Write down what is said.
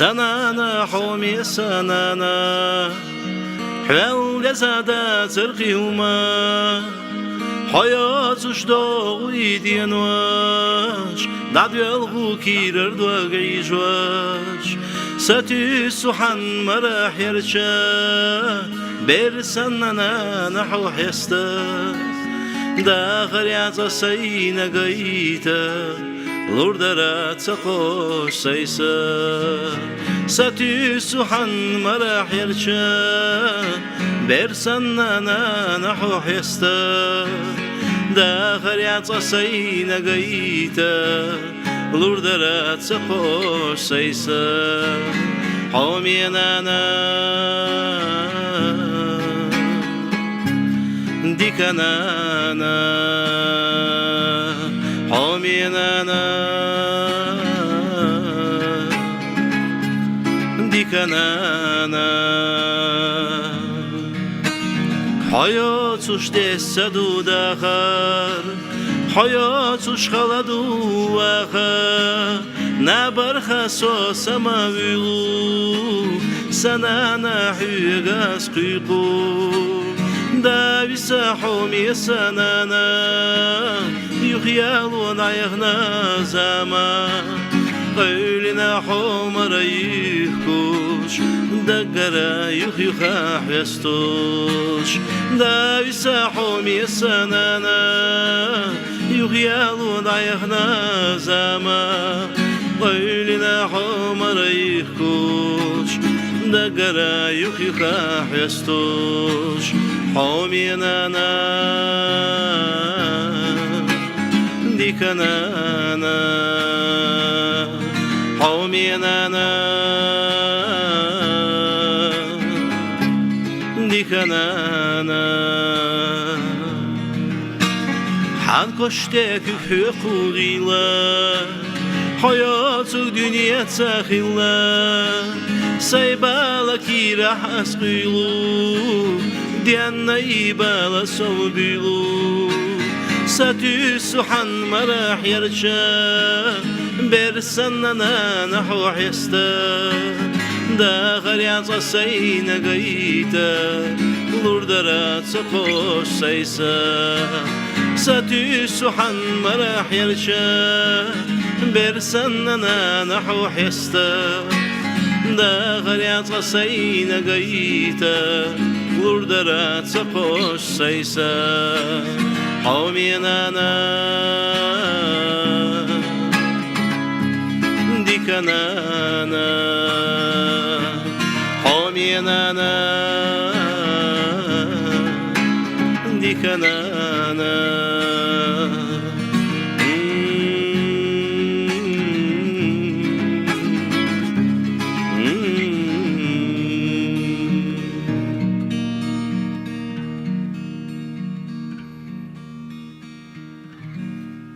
سنانا حومي سنانا حول جسدا ترقي وما حياة شداغ ويدين واش دعد يلغو كيرر دوغيج واش ستي سحن مراح يرشا برسننا نحو حستا داخل يعطى سينا قيتا لوردرات سقوش سيسا ستي سحن مراح يرشا برسننا نحو حستا داخل يعطى سينا قيتا لوردرات سقوش سيسا حومينا ديكنانا حومينا ديكنانا حياتش دستدو داخر حياتش خلدو آخر نبرخ سما ويلو سنانا حيغاس قيقو داويس حومي سنانا يخيالون عيغنا زمان قيلنا حومر يخكوش دقرا يخيخاح يستوش داويس حومي سنانا يخيالون عيغنا زمان قيلنا حومر يخكوش دقرا يخيخاح يستوش حومينا ديكنانا حومينا ديكنانا حان كشتك حقوقيلا حياتك دنيا تخيلا سيبالك راح اسقيلو ديانا يبالا صوبيلو ستي سحن مراح يرشا برسننا نحو حستا داخل يعطى سينا قيتا لوردرات سقوش سيسا ستي سحن مراح يرشا برسننا نحو حستا داخل يعطى سينا قيتا لوردرات سقوش سيسا حومينا ديكنانا حومينا ديكنانا